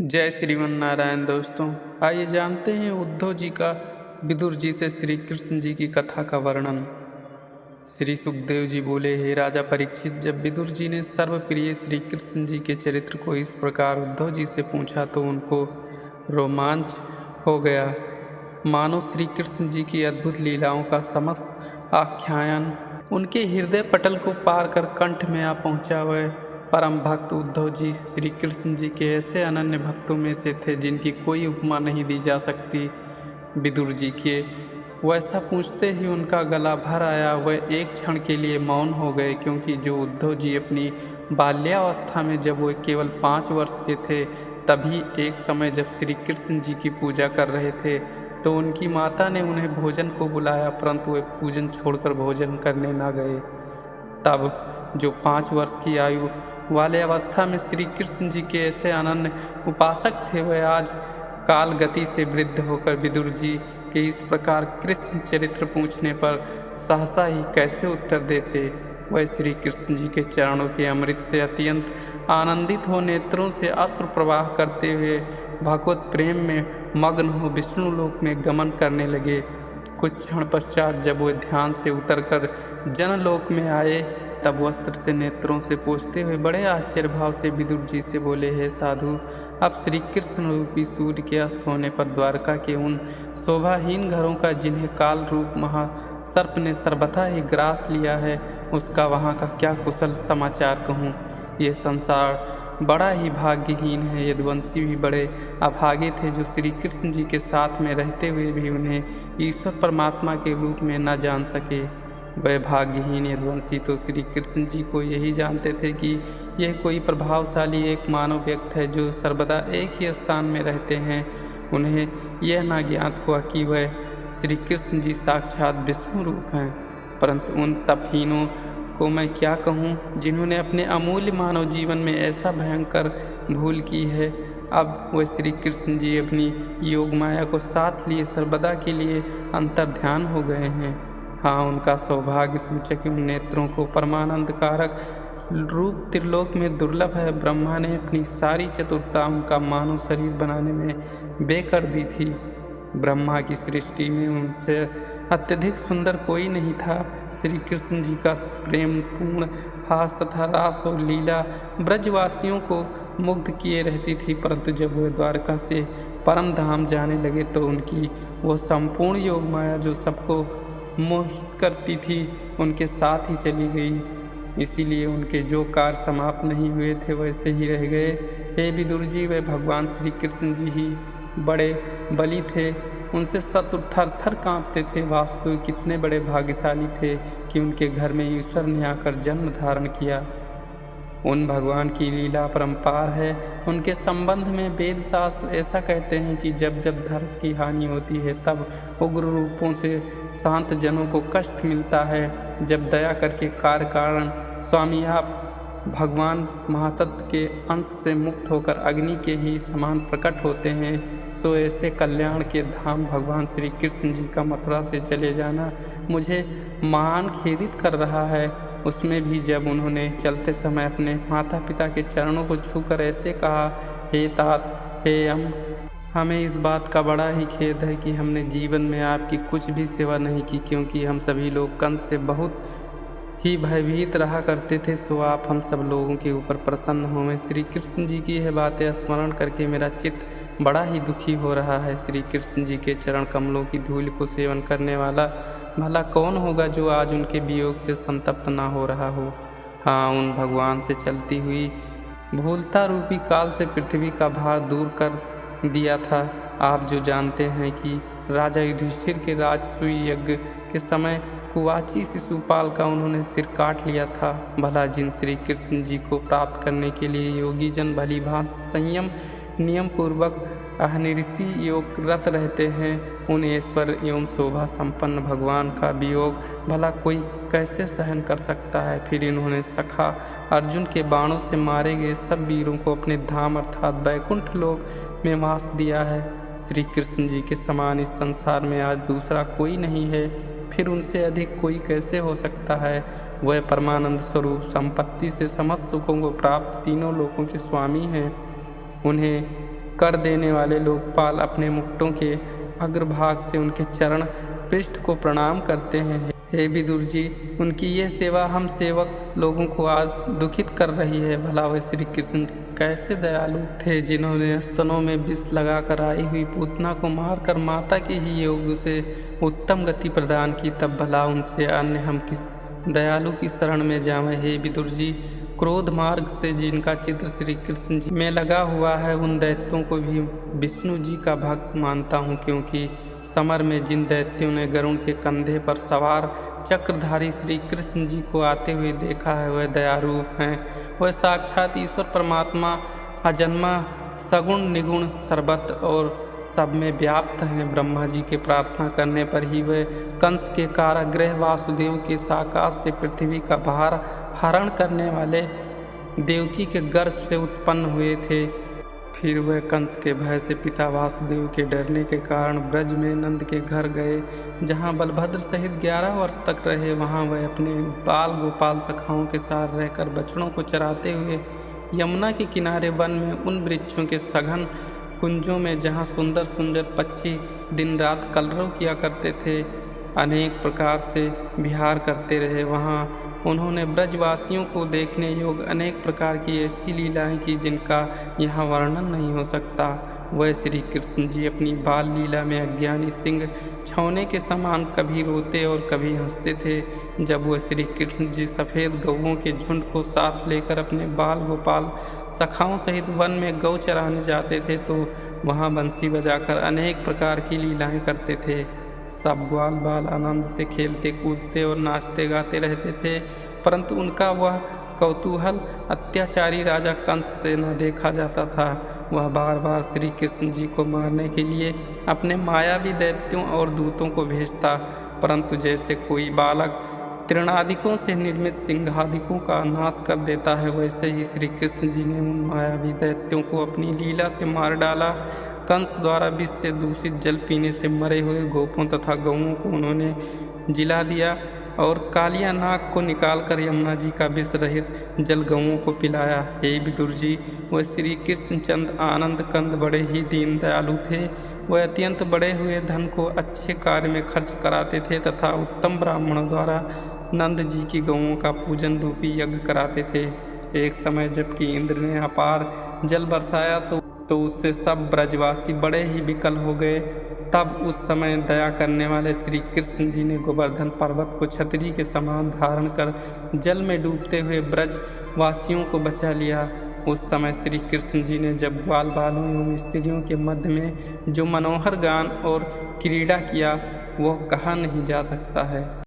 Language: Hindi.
जय श्रीमन नारायण। दोस्तों, आइए जानते हैं उद्धव जी का विदुर जी से श्री कृष्ण जी की कथा का वर्णन। श्री सुखदेव जी बोले, हे राजा परीक्षित, जब विदुर जी ने सर्वप्रिय श्री कृष्ण जी के चरित्र को इस प्रकार उद्धव जी से पूछा तो उनको रोमांच हो गया, मानो श्री कृष्ण जी की अद्भुत लीलाओं का समस्त आख्यान उनके हृदय पटल को पार कर कंठ में आ पहुँचा। वह परम भक्त उद्धव जी श्री कृष्ण जी के ऐसे अनन्य भक्तों में से थे जिनकी कोई उपमा नहीं दी जा सकती। विदुर जी के वैसा पूछते ही उनका गला भर आया। वह एक क्षण के लिए मौन हो गए, क्योंकि जो उद्धव जी अपनी बाल्यावस्था में जब वे केवल 5 वर्ष के थे, तभी एक समय जब श्री कृष्ण जी की पूजा कर रहे थे तो उनकी माता ने उन्हें भोजन को बुलाया, परंतु वे पूजन छोड़कर भोजन करने न गए। तब जो 5 वर्ष की आयु वाले अवस्था में श्री कृष्ण जी के ऐसे अनन्य उपासक थे, वह आज काल गति से वृद्ध होकर विदुर जी के इस प्रकार कृष्ण चरित्र पूछने पर सहसा ही कैसे उत्तर देते। वह श्री कृष्ण जी के चरणों के अमृत से अत्यंत आनंदित हो नेत्रों से अश्रु प्रवाह करते हुए भगवत प्रेम में मग्न हो विष्णु लोक में गमन करने लगे। कुछ क्षण पश्चात जब वे ध्यान से उतरकर जनलोक में आए, तब वस्त्र से नेत्रों से पोंछते हुए बड़े आश्चर्य भाव से विदुर जी से बोले, हे साधु, अब श्री कृष्ण रूपी सूर्य के अस्त होने पर द्वारका के उन शोभाहीन घरों का जिन्हें काल रूप महासर्प ने सर्वथा ही ग्रास लिया है, उसका वहाँ का क्या कुशल समाचार कहूँ। ये संसार बड़ा ही भाग्यहीन है। यदुवंशी भी बड़े अभागे थे जो श्री कृष्ण जी के साथ में रहते हुए भी उन्हें ईश्वर परमात्मा के रूप में न जान सके। वह भाग्यहीन यदुवंशी तो श्री कृष्ण जी को यही जानते थे कि यह कोई प्रभावशाली एक मानव व्यक्ति है जो सर्वदा एक ही स्थान में रहते हैं। उन्हें यह ना ज्ञात हुआ कि वह श्री कृष्ण जी साक्षात विष्णु रूप हैं। परंतु उन तपहीनों को मैं क्या कहूँ जिन्होंने अपने अमूल्य मानव जीवन में ऐसा भयंकर भूल की है। अब वह श्री कृष्ण जी अपनी योग माया को साथ लिए सर्वदा के लिए अंतर्ध्यान हो गए हैं। हाँ, उनका सौभाग्य सूचक उन नेत्रों को परमानंद कारक रूप त्रिलोक में दुर्लभ है। ब्रह्मा ने अपनी सारी चतुरता उनका मानव शरीर बनाने में व्यय कर दी थी। ब्रह्मा की सृष्टि में उनसे अत्यधिक सुंदर कोई नहीं था। श्री कृष्ण जी का प्रेम पूर्ण हास तथा रास और लीला ब्रजवासियों को मुग्ध किए रहती थी, परंतु जब वे द्वारका से परम धाम जाने लगे तो उनकी वो संपूर्ण योग माया जो सबको मोहित करती थी उनके साथ ही चली गई। इसीलिए उनके जो कार्य समाप्त नहीं हुए थे वैसे ही रह गए। हे विदुर जी, वे भगवान श्री कृष्ण जी ही बड़े बली थे, उनसे शत्रु थर थर काँपते थे। वास्तु कितने बड़े भाग्यशाली थे कि उनके घर में ईश्वर ने आकर जन्म धारण किया। उन भगवान की लीला परंपार है। उनके संबंध में वेद शास्त्र ऐसा कहते हैं कि जब जब धर्म की हानि होती है तब उग्र रूपों से शांत जनों को कष्ट मिलता है। जब दया करके कार्य कारण स्वामी आप भगवान महातत्व के अंश से मुक्त होकर अग्नि के ही समान प्रकट होते हैं, सो ऐसे कल्याण के धाम भगवान श्री कृष्ण जी का मथुरा से चले जाना मुझे महान खेदित कर रहा है। उसमें भी जब उन्होंने चलते समय अपने माता पिता के चरणों को छूकर ऐसे कहा, हे तात, हे हमें इस बात का बड़ा ही खेद है कि हमने जीवन में आपकी कुछ भी सेवा नहीं की, क्योंकि हम सभी लोग कंस से बहुत ही भयभीत रहा करते थे। सो आप हम सब लोगों के ऊपर प्रसन्न हों। श्री कृष्ण जी की यह बातें स्मरण करके मेरा चित्त बड़ा ही दुखी हो रहा है। श्री कृष्ण जी के चरण कमलों की धूल को सेवन करने वाला भला कौन होगा जो आज उनके वियोग से संतप्त ना हो रहा हो। हाँ, उन भगवान से चलती हुई भूलता रूपी काल से पृथ्वी का भार दूर कर दिया था। आप जो जानते हैं कि राजा युधिष्ठिर के राजसूय यज्ञ के समय कुवाची शिशुपाल का उन्होंने सिर काट लिया था। भला जिन श्री कृष्ण जी को प्राप्त करने के लिए योगी जन भली भांति संयम नियम पूर्वक अहनिर्षि योग रत रहते हैं, उन ईश्वर एवं शोभा संपन्न भगवान का वियोग भला कोई कैसे सहन कर सकता है। फिर इन्होंने सखा अर्जुन के बाणों से मारे गए सब वीरों को अपने धाम अर्थात वैकुंठ लोक में वास दिया है। श्री कृष्ण जी के समान इस संसार में आज दूसरा कोई नहीं है, फिर उनसे अधिक कोई कैसे हो सकता है। वह परमानंद स्वरूप संपत्ति से समस्त सुखों को प्राप्त तीनों लोकों के स्वामी हैं। उन्हें कर देने वाले लोकपाल अपने मुकुटों के अग्रभाग से उनके चरण पृष्ठ को प्रणाम करते हैं। हे विदुर जी, उनकी यह सेवा हम सेवक लोगों को आज दुखित कर रही है। भला वह श्री कृष्ण कैसे दयालु थे, जिन्होंने स्तनों में विष लगाकर आई हुई पूतना को मारकर माता के ही योग से उत्तम गति प्रदान की। तब भला उनसे अन्य हम किस दयालु की शरण में जावें। हे विदुर जी, क्रोध मार्ग से जिनका चित्र श्री कृष्ण जी में लगा हुआ है, उन दैत्यों को भी विष्णु जी का भक्त मानता हूँ, क्योंकि समर में जिन दैत्यों ने गरुड़ के कंधे पर सवार चक्रधारी श्री कृष्ण जी को आते हुए देखा है, वह दयारूप हैं। वह साक्षात ईश्वर परमात्मा अजन्मा सगुण निगुण सर्वत्र और सब में व्याप्त हैं। ब्रह्मा जी के प्रार्थना करने पर ही वह कंस के कारागृह वासुदेव के साकाश से पृथ्वी का भार हरण करने वाले देवकी के गर्भ से उत्पन्न हुए थे। फिर वह कंस के भय से पिता वासुदेव के डरने के कारण ब्रज में नंद के घर गए, जहाँ बलभद्र सहित 11 वर्ष तक रहे। वहाँ वह अपने बाल गोपाल सखाओं के साथ रहकर बछड़ों को चराते हुए यमुना के किनारे वन में उन वृक्षों के सघन कुंजों में, जहाँ सुंदर सुंदर पक्षी दिन रात कलरव किया करते थे, अनेक प्रकार से विहार करते रहे। वहाँ उन्होंने ब्रजवासियों को देखने योग्य अनेक प्रकार की ऐसी लीलाएं की जिनका यहाँ वर्णन नहीं हो सकता। वह श्री कृष्ण जी अपनी बाल लीला में अज्ञानी सिंह छौने के समान कभी रोते और कभी हंसते थे। जब वह श्री कृष्ण जी सफ़ेद गौओं के झुंड को साथ लेकर अपने बाल गोपाल सखाओं सहित वन में गौ चराने जाते थे, तो वहाँ बंसी बजाकर अनेक प्रकार की लीलाएं करते थे। सब ग्वाल बाल आनंद से खेलते कूदते और नाचते गाते रहते थे, परंतु उनका वह कौतूहल अत्याचारी राजा कंस से न देखा जाता था। वह बार बार श्री कृष्ण जी को मारने के लिए अपने मायावी दैत्यों और दूतों को भेजता, परंतु जैसे कोई बालक तृणादिकों से निर्मित सिंहादिकों का नाश कर देता है, वैसे ही श्री कृष्ण जी ने उन मायावी दैत्यों को अपनी लीला से मार डाला। कंस द्वारा विष से दूषित जल पीने से मरे हुए गोपों तथा गौओं को उन्होंने जिला दिया और कालिया नाग को निकालकर यमुना जी का विष रहित जल गौओं को पिलाया। हे विदुर जी, वह श्री कृष्णचंद आनंद कंद बड़े ही दीन दयालु थे। वह अत्यंत बड़े हुए धन को अच्छे कार्य में खर्च कराते थे तथा उत्तम ब्राह्मणों द्वारा नंद जी की गौओं का पूजन रूपी यज्ञ कराते थे। एक समय जबकि इंद्र ने अपार जल बरसाया तो उससे सब ब्रजवासी बड़े ही विकल हो गए। तब उस समय दया करने वाले श्री कृष्ण जी ने गोवर्धन पर्वत को छतरी के समान धारण कर जल में डूबते हुए ब्रजवासियों को बचा लिया। उस समय श्री कृष्ण जी ने जब ग्वाल बालों एवं स्त्रियों के मध्य में जो मनोहर गान और क्रीड़ा किया, वह कहा नहीं जा सकता है।